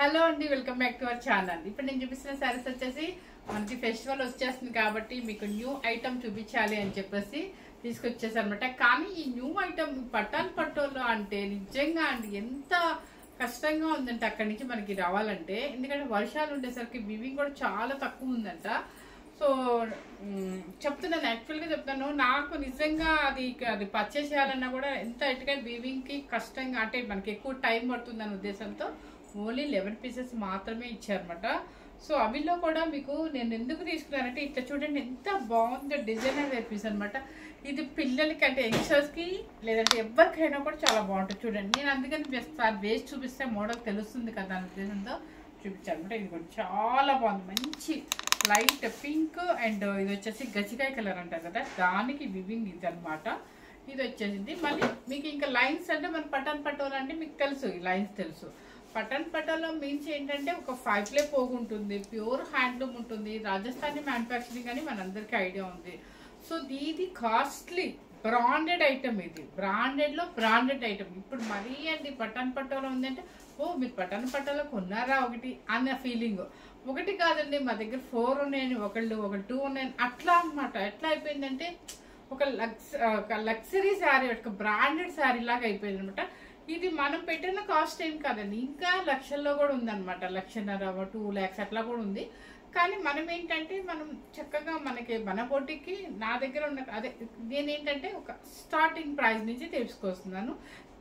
Hello అండి, welcome back to our channel. ఇప్పుడు నేను చూపిస్తున్న సారీస్ వచ్చేసి మనకి ఫెస్టివల్ వచ్చేస్తుంది కాబట్టి మీకు న్యూ ఐటమ్ చూపించాలి అని చెప్పేసి తీసుకొచ్చేసారు అనమాట. కానీ ఈ న్యూ ఐటమ్ పట్టాన్ పట్టోలో అంటే నిజంగా అండి ఎంత కష్టంగా ఉందంటే అక్కడి నుంచి మనకి రావాలంటే, ఎందుకంటే వర్షాలు ఉండేసరికి వివింగ్ కూడా చాలా తక్కువ ఉందంట. సో చెప్తున్నాను, యాక్చువల్గా చెప్తాను, నాకు నిజంగా అది పర్చేస్ చేయాలన్నా కూడా ఎంత ఇటుగా వీవింగ్కి కష్టంగా, అంటే మనకి ఎక్కువ టైం పడుతుందనే ఉద్దేశంతో ఓన్లీ 11 పీసెస్ మాత్రమే ఇచ్చారనమాట. సో అవిలో కూడా మీకు నేను ఎందుకు తీసుకున్నానంటే, ఇట్లా చూడండి ఎంత బాగుందో డిజైనర్ వేర్ పీస్ అనమాట. ఇది పిల్లలకి అంటే యంగ్స్టర్స్కి లేదంటే ఎవరికైనా కూడా చాలా బాగుంటుంది. చూడండి, నేను అందుకని వేస్ట్ చూపిస్తే మోడల్ తెలుస్తుంది కదా అనే ఉద్దేశంతో చూపించాను అనమాట. ఇది కూడా చాలా బాగుంది, మంచి లైట్ పింక్ అండ్ ఇది వచ్చేసి గచ్చికాయ కలర్ అంటారు కదా, దానికి వివింగ్ ఇది అనమాట. ఇది వచ్చేసింది. మళ్ళీ మీకు ఇంకా లైన్స్ అంటే మన పటాన్ పటోలా అంటే మీకు తెలుసు, ఈ లైన్స్ తెలుసు. పటాన్ పటోలా మీన్స్ ఏంటంటే ఒక 5 ప్లే పోగు ఉంటుంది, ప్యూర్ హ్యాండ్లూమ్ ఉంటుంది, రాజస్థానీ మ్యానుఫ్యాక్చరింగ్ అని మనందరికీ ఐడియా ఉంది. సో ఇది కాస్ట్లీ బ్రాండెడ్ ఐటమ్, ఇది బ్రాండెడ్లో బ్రాండెడ్ ఐటమ్. ఇప్పుడు మరీ అండి పటాన్ పటోలా ఉందంటే ఓ మీరు పటాన్ పటోలా కొన్నారా ఒకటి అన్న ఫీలింగ్. ఒకటి కాదండి, మా దగ్గర 4 ఉన్నాయని, ఒకళ్ళు 2 ఉన్నాయని అట్లా అనమాట. ఎట్లా అయిపోయిందంటే ఒక లగ్జరీ శారీ, ఒక బ్రాండెడ్ శారీ లాగా అయిపోయింది అనమాట. ఇది మనం పెట్టిన కాస్ట్ ఏం కాదండి, ఇంకా లక్షల్లో కూడా ఉందన్నమాట. 1,50,000 2 lakhs అట్లా కూడా ఉంది. కానీ మనం ఏంటంటే మనం చక్కగా మనకి మన బొటికి నా దగ్గర ఉన్న అదే నేనేంటంటే ఒక స్టార్టింగ్ ప్రైస్ నుంచి తెలుసుకొస్తున్నాను.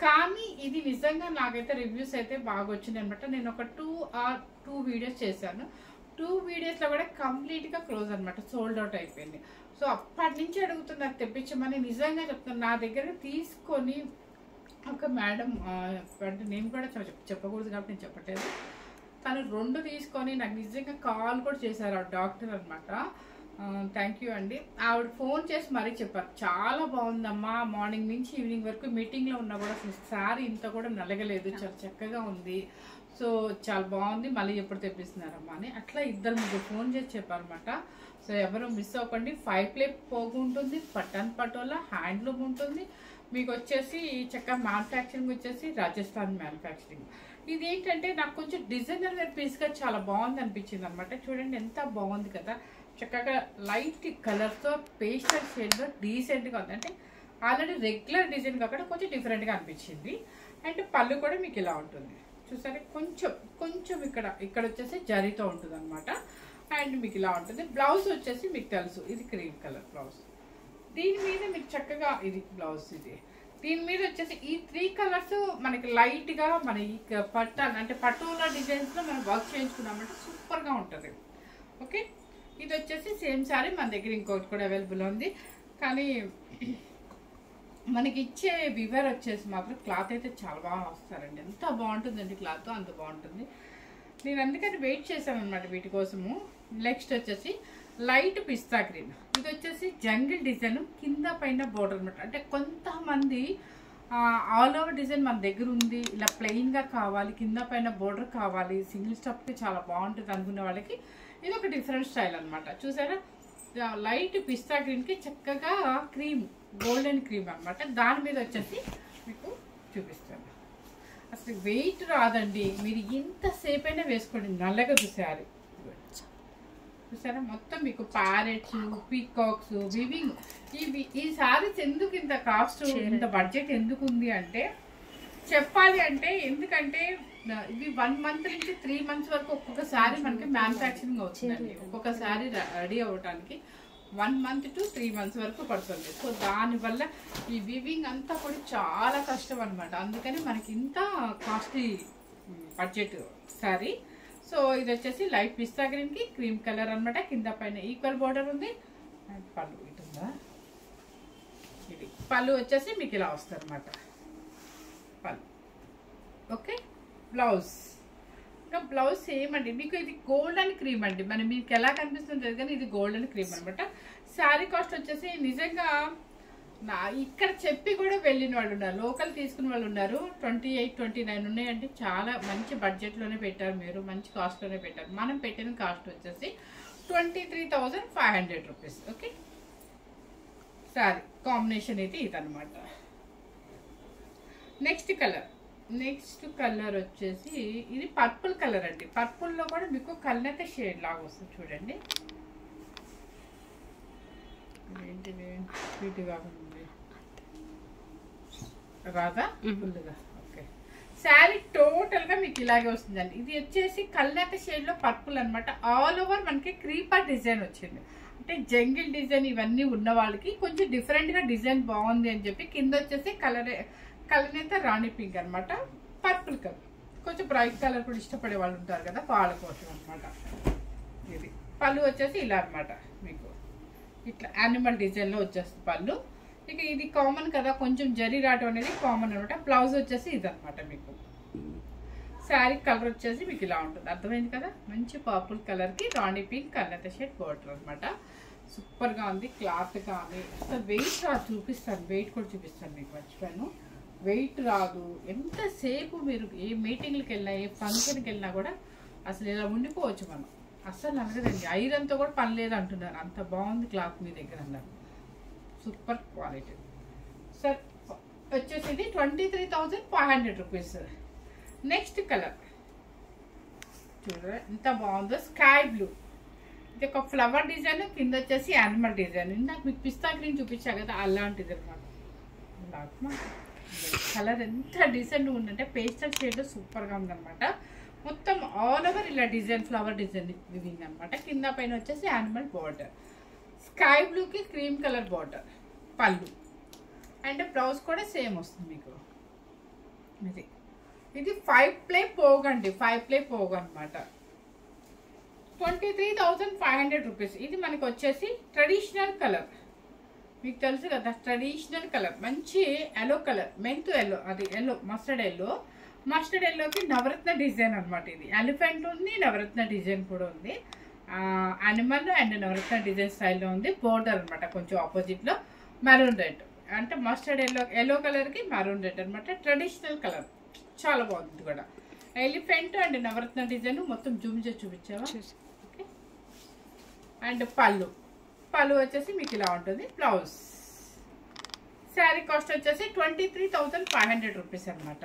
కానీ ఇది నిజంగా నాకైతే రివ్యూస్ అయితే బాగా వచ్చింది అనమాట. నేను ఒక 2 వీడియోస్ చేశాను. 2 వీడియోస్లో కూడా కంప్లీట్గా క్లోజ్ అనమాట, సోల్డ్ అవుట్ అయిపోయింది. సో అప్పటి నుంచి అడుగుతున్నారు తెప్పించమని. నిజంగా చెప్తున్నాను, నా దగ్గర తీసుకొని ఒక మేడం అంటే నేను కూడా చెప్పకూడదు కాబట్టి నేను చెప్పట్లేదు, తను 2 తీసుకొని నాకు నిజంగా కాల్ కూడా చేశారు. ఆ డాక్టర్ అనమాట. థ్యాంక్ యూ అండి. ఆవిడ ఫోన్ చేసి మరీ చెప్పారు, చాలా బాగుందమ్మా, మార్నింగ్ నుంచి ఈవినింగ్ వరకు మీటింగ్లో ఉన్నా కూడా అసలు శారీ ఇంత కూడా నలగలేదు, చాలా చక్కగా ఉంది, సో చాలా బాగుంది, మళ్ళీ ఎప్పుడు తెప్పిస్తున్నారమ్మా అని అట్లా 2-3 ఫోన్ చేసి చెప్పారనమాట. సో ఎవరు మిస్ అవ్వకండి. 5 ప్లే పోగు ఉంటుంది, పటాన్ పటోలా హ్యాండ్లూమ్ ఉంటుంది, మీకు వచ్చేసి చక్కగా మ్యానుఫ్యాక్చరింగ్ వచ్చేసి రాజస్థాన్ మ్యానుఫ్యాక్చరింగ్. ఇది ఏంటంటే నాకు కొంచెం డిజైనర్ వేర్ పీస్గా చాలా బాగుంది అనిపించింది అనమాట. చూడండి ఎంత బాగుంది కదా, చక్కగా లైట్ కలర్తో పేస్టల్ షేడ్లో డీసెంట్గా ఉంది. అంటే ఆల్రెడీ రెగ్యులర్ డిజైన్ కాకుండా కొంచెం డిఫరెంట్గా అనిపించింది. అండ్ పళ్ళు కూడా మీకు ఇలా ఉంటుంది చూసారా, కొంచెం ఇక్కడ వచ్చేసి జరీతో ఉంటుంది అనమాట. అండ్ మీకు ఇలా ఉంటుంది. బ్లౌజ్ వచ్చేసి మీకు తెలుసు, ఇది క్రీమ్ కలర్ బ్లౌజ్. దీని మీద మీకు చక్కగా ఇది బ్లౌజ్, ఇది దీని మీద వచ్చేసి ఈ 3 కలర్స్ మనకి లైట్గా మన ఈ పట్టాన్ అంటే పటోలా డిజైన్స్లో మనం వర్క్ చేయించుకున్నామంటే సూపర్గా ఉంటుంది. ఓకే, ఇది వచ్చేసి సేమ్ సారీ మన దగ్గర ఇంకొకటి కూడా అవైలబుల్ ఉంది. కానీ మనకి ఇచ్చే వివర్ వచ్చేసి మాత్రం క్లాత్ అయితే చాలా బాగా వస్తారండి, ఎంత బాగుంటుందండి క్లాత్, అంత బాగుంటుంది. నేను అందుకని వెయిట్ చేశాను అనమాట వీటి కోసము. నెక్స్ట్ వచ్చేసి లైట్ పిస్తా గ్రీన్, ఇది వచ్చేసి జంగిల్ డిజైన్, కింద పైన బోర్డర్ అనమాట. అంటే కొంతమంది ఆల్ ఓవర్ డిజైన్ మన దగ్గర ఉంది, ఇలా ప్లెయిన్గా కావాలి, కింద పైన బోర్డర్ కావాలి, సింగిల్ స్టెప్కి చాలా బాగుంటుంది అనుకునే వాళ్ళకి ఇది ఒక డిఫరెంట్ స్టైల్ అనమాట. చూసారా, లైట్ పిస్తా గ్రీన్కి చక్కగా క్రీమ్, గోల్డెన్ క్రీమ్ అనమాట. దాని మీద వచ్చేసి మీకు చూపిస్తాను. అసలు వెయిట్ రాదండి, మీరు ఎంతసేపు అయినా వేసుకోండి, నల్లగదు శారీ. చూసారా, మొత్తం మీకు ప్యారెట్స్, పీకాక్స్, వివింగ్. ఈ శారీస్ ఎందుకు ఇంత కాస్ట్, ఇంత బడ్జెట్ ఎందుకు ఉంది అంటే చెప్పాలి అంటే, ఎందుకంటే ఇవి 1 month నుంచి 3 months వరకు ఒక్కొక్క శారీ మనకి మ్యానుఫ్యాక్చరింగ్ అవుతుందండి. ఒక్కొక్క శారీ రెడీ అవ్వడానికి 1 month to 3 months వరకు పడుతుంది. సో దానివల్ల ఈ వివింగ్ అంతా కూడా చాలా కష్టం అనమాట. అందుకని మనకి ఇంత కాస్ట్లీ బడ్జెట్ శారీ. సో ఇది వచ్చేసి లైట్ పిస్తా గ్రీన్కి క్రీమ్ కలర్ అనమాట. కింద పైన ఈక్వల్ బోర్డర్ ఉంది. అండ్ పళ్ళు ఇటుందా, ఇది పళ్ళు వచ్చేసి మీకు ఇలా వస్తుంది అనమాట పళ్ళు. ఓకే, బ్లౌజ్ ఇంకా బ్లౌజ్ సేమ్ అండి, మీకు ఇది గోల్డెన్ క్రీమ్ అండి. మరి మీకు ఎలా కనిపిస్తుంది కానీ ఇది గోల్డెన్ క్రీమ్ అనమాట. శారీ కాస్ట్ వచ్చేసి నిజంగా ఇక్కడ చెప్పి కూడా వెళ్ళిన వాళ్ళు ఉన్నారు, లోకల్ తీసుకున్న వాళ్ళు ఉన్నారు. 28-29 ఉన్నాయండి. చాలా మంచి బడ్జెట్లోనే పెట్టారు, మీరు మంచి కాస్ట్లోనే పెట్టారు. మనం పెట్టిన కాస్ట్ వచ్చేసి 23,500 రూపీస్. ఓకే, శారీ కాంబినేషన్ అయితే ఇదనమాట. నెక్స్ట్ కలర్ నెక్స్ట్ కలర్ వచ్చేసి ఇది పర్పుల్ కలర్ అండి. పర్పుల్లో కూడా మీకు కల్నేత షేడ్ లాగా వస్తుంది చూడండి. ఏంటిది స్వీట్గా ఉంది రాదా ఫుల్గా. ఓకే, శారీ టోటల్గా మీకు ఇలాగే వస్తుందండి. ఇది వచ్చేసి కల్నేత షేడ్లో పర్పుల్ అనమాట. ఆల్ ఓవర్ మనకి క్రీపర్ డిజైన్ వచ్చింది. అంటే జంగిల్ డిజైన్ ఇవన్నీ ఉన్న వాళ్ళకి కొంచెం డిఫరెంట్గా డిజైన్ బాగుంది అని చెప్పి కింద వచ్చేసి కలనేత రాణి పింక్ అనమాట. పర్పుల్ కలర్ కొంచెం బ్రైట్ కలర్ కూడా ఇష్టపడే వాళ్ళు ఉంటారు కదా, వాళ్ళ కోసం అనమాట. ఇది పళ్ళు వచ్చేసి ఇలా అనమాట. మీకు ఇట్లా యానిమల్ డిజైన్లో వచ్చేస్తుంది పళ్ళు. ఇక ఇది కామన్ కదా, కొంచెం జరీ రావడం అనేది కామన్ అనమాట. బ్లౌజ్ వచ్చేసి ఇది అనమాట. మీకు శారీ కలర్ వచ్చేసి మీకు ఇలా ఉంటుంది. అర్థమైంది కదా, మంచి పర్పుల్ కలర్కి రాణి పింక్ కలర్ షేడ్ బార్డర్ అనమాట. సూపర్గా ఉంది క్లాత్ కానీ. అసలు వెయిట్ రాదు, చూపిస్తాను వెయిట్ కూడా చూపిస్తాను మీకు. మర్చిపోయాను, వెయిట్ రాదు. ఎంతసేపు మీరు ఏ మీటింగ్కి వెళ్ళినా ఏ ఫంక్షన్కి వెళ్ళినా కూడా అసలు ఇలా ఉండిపోవచ్చు మనం. అస్సలు అనగదండి, ఐరన్తో కూడా పని లేదు అంటున్నారు. అంత బాగుంది క్లాత్ మీ దగ్గర అన్నారు. Super quality. సార్ వచ్చేసి ఇది 23,500 రూపీస్. నెక్స్ట్ కలర్ చూడరా ఎంత బాగుందో, స్కై బ్లూ. ఇది ఒక ఫ్లవర్ డిజైన్, కింద వచ్చేసి యానిమల్ డిజైన్. నాకు మీకు పిస్తా గ్రీన్ చూపించా కదా, అలాంటిది అనమాట. కలర్ ఎంత డీసెంట్గా ఉందంటే పేస్టల్ షేడ్ సూపర్గా ఉందన్నమాట. మొత్తం ఆల్ ఓవర్ ఇలా డిజైన్ ఫ్లవర్ డిజైన్ వివింగ్ అనమాట. కింద పైన వచ్చేసి యానిమల్ బార్డర్, స్కై బ్లూకి క్రీమ్ కలర్ బార్డర్ పళ్ళు. అండ్ బ్లౌజ్ కూడా సేమ్ వస్తుంది మీకు. ఇది 5 ప్లే పోగండి, 5 ప్లే పోగు అనమాట. 23,500 రూపీస్. ఇది మనకి వచ్చేసి ట్రెడిషనల్ కలర్, మీకు తెలుసు కదా ట్రెడిషనల్ కలర్. మంచి ఎల్లో కలర్, మెంతు ఎల్లో, అది ఎల్లో మస్టర్డ్ ఎల్లో. మస్టర్డ్ ఎల్లోకి నవరత్న డిజైన్ అనమాట. ఇది ఎలిఫెంట్ ఉంది, నవరత్న డిజైన్ కూడా ఉంది. యానిమల్ అండ్ నవరత్న డిజైన్ స్టైల్లో ఉంది. బోర్డర్ అనమాట కొంచెం ఆపోజిట్లో మెరూన్ రెడ్, అంటే మస్టర్డ్ ఎల్లో కలర్కి మెరూన్ రెడ్ అనమాట. ట్రెడిషనల్ కలర్ చాలా బాగుంది కూడా. ఎలిఫెంట్ అండ్ నవరత్న డిజైన్ మొత్తం జూమ్ చేసి చూపించావా. ఓకే, అండ్ పళ్ళు వచ్చేసి మీకు ఇలా ఉంటుంది. బ్లౌజ్ శారీ కాస్ట్ వచ్చేసి 23,500 రూపీస్ అనమాట.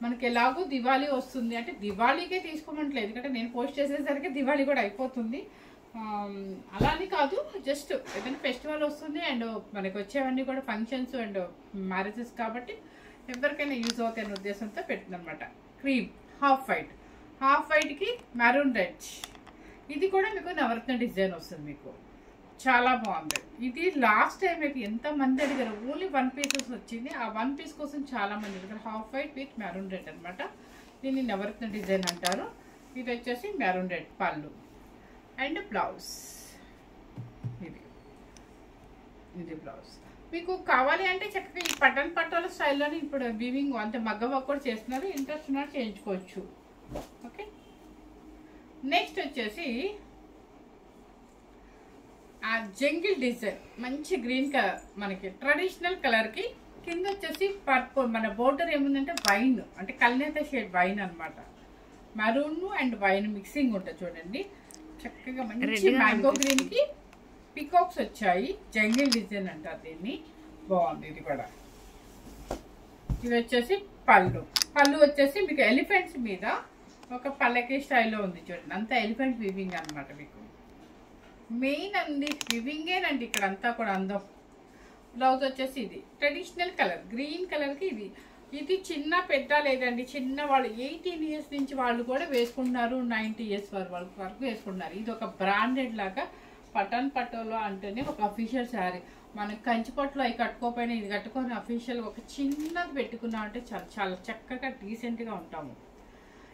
మనకి ఎలాగో దివాళీ వస్తుంది, అంటే దివాళీకే తీసుకోమంటలేదు, ఎందుకంటే నేను పోస్ట్ చేసేసరికి దివాళీ కూడా అయిపోతుంది. అలా అని కాదు, జస్ట్ ఏదైనా ఫెస్టివల్ వస్తుంది అండ్ మనకి వచ్చేవన్నీ కూడా ఫంక్షన్స్ అండ్ మ్యారేజెస్ కాబట్టి ఎవరికైనా యూజ్ అవుతాయనే ఉద్దేశంతో పెట్టిందనమాట. క్రీమ్ హాఫ్ వైట్కి మెరూన్ రెడ్. ఇది కూడా మీకు నవరత్న డిజైన్ వస్తుంది మీకు. చాలా బాగుంది. ఇది లాస్ట్ టైం అయితే ఎంతమంది అడిగారు, ఓన్లీ 1 పీసెస్ వచ్చింది. ఆ 1 పీస్ కోసం చాలా మంది అడిగారు. Half white with maroon red అనమాట. దీన్ని నవరత్న డిజైన్ అంటారు. ఇది వచ్చేసి మెరూన్ రెడ్ పళ్ళు అండ్ బ్లౌజ్. ఇది బ్లౌజ్. మీకు కావాలి అంటే చక్కగా ఈ పట్టాల స్టైల్లోనే ఇప్పుడు వీవింగ్ అంటే మగ్గ వర్క్ కూడా చేస్తున్నారు. ఇంట్రెస్ట్ ఉన్నారు చేయించుకోవచ్చు. ఓకే, నెక్స్ట్ వచ్చేసి ఆ జంగిల్ డిజైన్ మంచి గ్రీన్ కలర్, మనకి ట్రెడిషనల్ కలర్కి కింద వచ్చేసి పర్పుల్. మన బోర్డర్ ఏముందంటే వైన్, అంటే కల్నేత షేడ్ వైన్ అనమాట. మరూన్ అండ్ వైన్ మిక్సింగ్ ఉంటుంది చూడండి. చక్కగా మంచి మ్యాంగో గ్రీన్కి పికాక్స్ వచ్చాయి. జంగిల్ డిజైన్ అంటారు దీన్ని. బాగుంది ఇది కూడా. ఇది వచ్చేసి పళ్ళు వచ్చేసి మీకు ఎలిఫెంట్స్ మీద ఒక పల్లకి స్టైల్లో ఉంది చూడండి. అంతా ఎలిఫెంట్ వివింగ్ అనమాట. మీకు మెయిన్ అండి వివింగేనండి ఇక్కడ అంతా కూడా అందం. బ్లౌజ్ వచ్చేసి ఇది ట్రెడిషనల్ కలర్ గ్రీన్ కలర్కి. ఇది చిన్న పెద్ద లేదండి, చిన్న వాళ్ళు 18 ఇయర్స్ నుంచి వాళ్ళు కూడా వేసుకుంటున్నారు, 90 ఇయర్స్ వరకు వేసుకుంటున్నారు. ఇది ఒక బ్రాండెడ్ లాగా పటోలో అంటేనే ఒక అఫీషియల్ శారీ. మనకి కంచిపట్లో అవి కట్టుకోపోయినా ఇది కట్టుకొని అఫీషియల్ ఒక చిన్నది పెట్టుకున్నాం అంటే చాలా చాలా చక్కగా డీసెంట్గా ఉంటాము.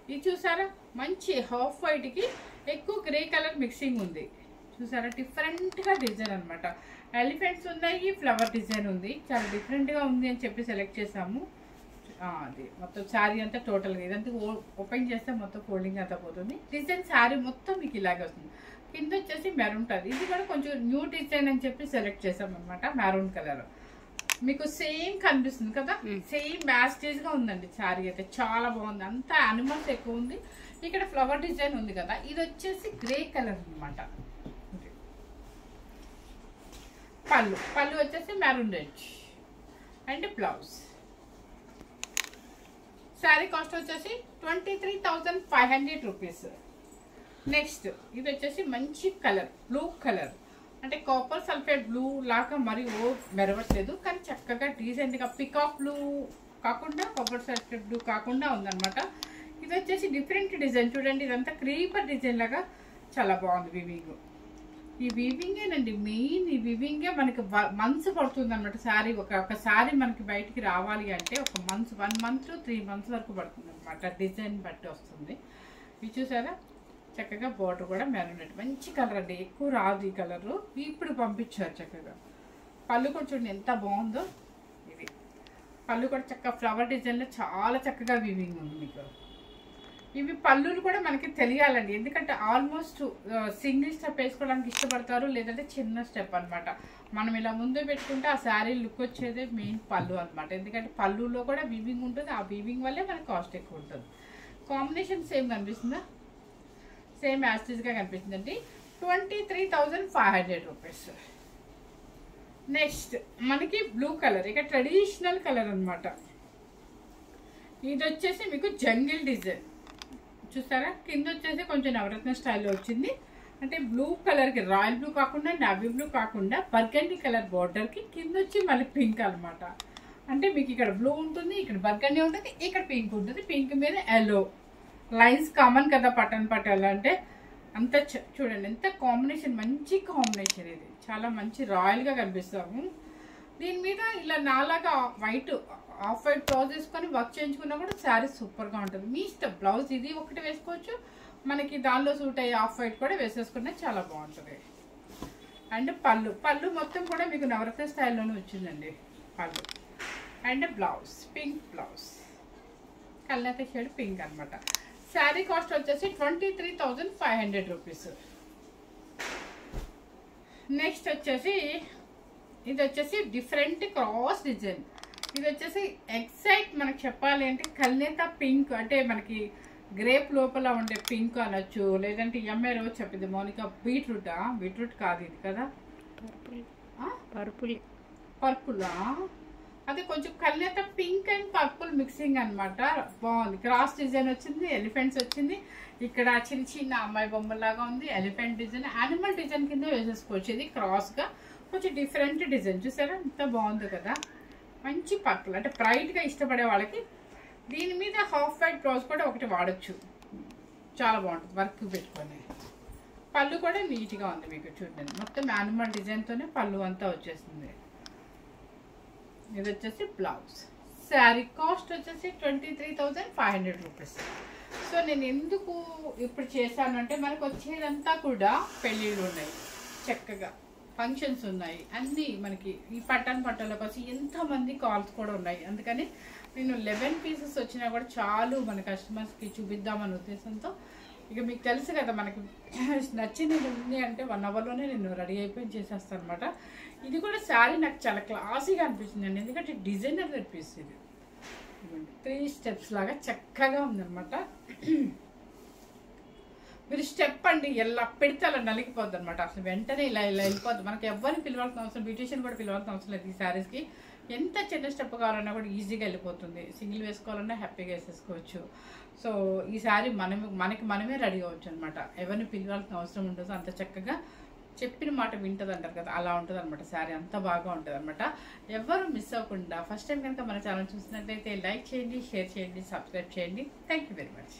ఇది చూసారా, మంచి హాఫ్ వైట్కి ఎక్కువ గ్రే కలర్ మిక్సింగ్ ఉంది. చూసారా, డిఫరెంట్గా డిజైన్ అనమాట. ఎలిఫెంట్స్ ఉన్నాయి, ఫ్లవర్ డిజైన్ ఉంది. చాలా డిఫరెంట్గా ఉంది అని చెప్పి సెలెక్ట్ చేసాము. అది మొత్తం శారీ అంతా టోటల్గా ఇదంతా ఓపెన్ చేస్తే మొత్తం ఫోల్డింగ్ అంతా పోతుంది. డిజైన్ శారీ మొత్తం మీకు ఇలాగే వస్తుంది. కింద వచ్చేసి మెరూన్ ఉంటుంది. ఇది కూడా కొంచెం న్యూ డిజైన్ అని చెప్పి సెలెక్ట్ చేసాం అనమాట. మెరూన్ కలర్ మీకు సేమ్ కనిపిస్తుంది కదా, సేమ్ మ్యాస్టేజ్గా ఉందండి. శారీ అయితే చాలా బాగుంది. అంతా యానిమల్స్ ఎక్కువ ఉంది. ఇక్కడ ఫ్లవర్ డిజైన్ ఉంది కదా, ఇది వచ్చేసి గ్రే కలర్ అనమాట. పళ్ళు వచ్చేసి maroon red and blouse. Sari cost వచ్చేసి 23,500 రూపీస్. నెక్స్ట్ ఇది వచ్చేసి మంచి కలర్, బ్లూ కలర్, అంటే కాపర్ సల్ఫేట్ బ్లూ లాగా మరి ఓ మెరవట్లేదు, కానీ చక్కగా డీసెంట్గా పికాక్ బ్లూ కాకుండా కాపర్ సల్ఫేట్ బ్లూ కాకుండా ఉందన్నమాట. ఇది వచ్చేసి డిఫరెంట్ డిజైన్ చూడండి, ఇదంతా క్రీపర్ డిజైన్ లాగా చాలా బాగుంది వీవింగ్. ఈ వీవింగేనండి మెయిన్, ఈ వీవింగే మనకి మంత్స్ పడుతుంది అనమాట. శారీ ఒక శారీ మనకి బయటికి రావాలి అంటే ఒక 1 మంత్ to 3 months వరకు పడుతుంది అనమాట. డిజైన్ బట్టి వస్తుంది. ఇది చూసారా చక్కగా బోర్డర్ కూడా మెరూన్, మంచి కలర్ అండి, ఎక్కువ రాదు ఈ కలరు. ఇప్పుడు పంపించారు చక్కగా. పళ్ళు కూడా చూడండి ఎంత బాగుందో. ఇది పళ్ళు కూడా చక్కగా ఫ్లవర్ డిజైన్లో చాలా చక్కగా వీవింగ్ ఉంది మీకు. ఇవి పళ్ళులు కూడా మనకి తెలియాలండి, ఎందుకంటే ఆల్మోస్ట్ సింగిల్ స్టెప్ వేసుకోవడానికి ఇష్టపడతారు, లేదంటే చిన్న స్టెప్ అనమాట. మనం ఇలా ముందు పెట్టుకుంటే ఆ శారీ లుక్ వచ్చేదే మెయిన్ పళ్ళు అనమాట. ఎందుకంటే పళ్ళులో కూడా వీవింగ్ ఉంటుంది, ఆ వీవింగ్ వల్లే మనకి కాస్ట్ ఎక్కువ ఉంటుంది. కాంబినేషన్ సేమ్ కనిపిస్తుందా? సేమ్ యాస్టిజ్గా కనిపిస్తుందండి. 23,500 రూపీస్. నెక్స్ట్ మనకి బ్లూ కలర్, ఇక ట్రెడిషనల్ కలర్ అనమాట. ఇది వచ్చేసి మీకు జంగిల్ డిజైన్ చూసారా, కింద వచ్చేసి కొంచెం నవరత్న స్టైల్లో వచ్చింది. అంటే బ్లూ కలర్కి రాయల్ బ్లూ కాకుండా నావీ బ్లూ కాకుండా బర్గండీ కలర్ బార్డర్కి కింద వచ్చి మళ్ళీ పింక్ అనమాట. అంటే మీకు ఇక్కడ బ్లూ ఉంటుంది, ఇక్కడ బర్గండీ ఉంటుంది, ఇక్కడ పింక్ ఉంటుంది, పింక్ మీద ఎల్లో లైన్స్ కామన్ కదా పట్టన్ పట్టాలి అంటే. అంత చూడండి ఎంత కాంబినేషన్, మంచి కాంబినేషన్, ఇది చాలా మంచి రాయల్గా కనిపిస్తాము. దీని మీద ఇలా నాలాగా వైట్ ఆఫ్ వైట్ బ్లౌజ్ వేసుకొని వర్క్ చేయించుకున్నా కూడా శారీ సూపర్గా ఉంటుంది. మీ ఇష్టం, బ్లౌజ్ ఇది ఒకటి వేసుకోవచ్చు, మనకి దానిలో సూట్ అయ్యే ఆఫ్ వైట్ కూడా వేసేసుకున్నా చాలా బాగుంటుంది. అండ్ పళ్ళు మొత్తం కూడా మీకు నవరత్న స్టైల్లోనే వచ్చిందండి పళ్ళు. అండ్ బ్లౌజ్ పింక్ బ్లౌజ్, కల్నేత షేడ్ పింక్ అనమాట. శారీ కాస్ట్ వచ్చేసి 23,500 రూపీస్. నెక్స్ట్ వచ్చేసి ఇది వచ్చేసి డిఫరెంట్ క్రాస్ డిజైన్. ఇది వచ్చేసి ఎగ్జాక్ట్ మనకు చెప్పాలి అంటే కల్నేత పింక్, అంటే మనకి గ్రేప్ లోపల ఉండే పింక్ అనొచ్చు, లేదంటే ఎంఏ రోజు చెప్పింది మౌనిక బీట్రూటా, బీట్రూట్ కాదు ఇది కదా, పర్పులా, అది కొంచెం కల్నేత పింక్ అండ్ పర్పుల్ మిక్సింగ్ అనమాట. బాగుంది, క్రాస్ డిజైన్ వచ్చింది, ఎలిఫెంట్స్ వచ్చింది, ఇక్కడ చిన్న చిన్న అమ్మాయి బొమ్మలాగా ఉంది, ఎలిఫెంట్ డిజైన్, యానిమల్ డిజైన్ కింద వేసేసుకోవచ్చు. ఇది క్రాస్గా కొంచెం డిఫరెంట్ డిజైన్ చూసారా ఎంత బాగుంది కదా, మంచి పర్పుల్, అంటే బ్రైట్గా ఇష్టపడే వాళ్ళకి దీని మీద హాఫ్ వైట్ బ్లౌజ్ కూడా ఒకటి వాడచ్చు, చాలా బాగుంటుంది వర్క్ పెట్టుకొని. పళ్ళు కూడా నీట్గా ఉంది మీకు చూడండి, మొత్తం యానిమల్ డిజైన్తోనే పళ్ళు అంతా వచ్చేస్తుంది. ఇది వచ్చేసి బ్లౌజ్. శారీ కాస్ట్ వచ్చేసి 23,500 రూపీస్. సో నేను ఎందుకు ఇప్పుడు చేశాను అంటే మనకు వచ్చేదంతా కూడా పెళ్ళిళ్ళు ఉన్నాయి, చక్కగా ఫంక్షన్స్ ఉన్నాయి, అన్నీ మనకి ఈ పట్టల కోసం ఎంతమంది కాల్స్ కూడా ఉన్నాయి. అందుకని నేను 11 పీసెస్ వచ్చినా కూడా చాలు మన కస్టమర్స్కి చూపిద్దామనే ఉద్దేశంతో. ఇక మీకు తెలుసు కదా మనకి నచ్చింది ఉంది అంటే 1 అవర్లోనే నేను రెడీ అయిపోయి చేసేస్తాను అనమాట. ఇది కూడా శారీ నాకు చాలా క్లాసీగా అనిపిస్తుంది అండి, ఎందుకంటే డిజైనర్ పీస్ ఇది. 3 స్టెప్స్ లాగా చక్కగా ఉందన్నమాట. మీరు స్టెప్ అండి ఎలా పెడితే అలా నలిగిపోద్ది అనమాట, అసలు వెంటనే ఇలా వెళ్ళిపోద్ది. మనకి ఎవరిని పిలవాల్సిన అవసరం, బ్యూటిషియన్ కూడా పిలవాల్సిన అవసరం లేదు. ఈ శారీస్కి ఎంత చిన్న స్టెప్ కావాలన్నా కూడా ఈజీగా వెళ్ళిపోతుంది, సింగిల్ వేసుకోవాలన్నా హ్యాపీగా వేసేసుకోవచ్చు. సో ఈ శారీ మనమే రెడీ అవ్వచ్చు అనమాట, ఎవరిని పిలవాల్సిన అవసరం ఉండదు. అంత చక్కగా చెప్పిన మాట వింటుంది అంటారు కదా, అలా ఉంటుంది అనమాట. శారీ అంత బాగా ఉంటుంది అనమాట. ఎవరు మిస్ అవ్వకుండా ఫస్ట్ టైం కనుక మన ఛానల్ చూసినట్లయితే లైక్ చేయండి, షేర్ చేయండి, సబ్స్క్రైబ్ చేయండి. Thank you very much.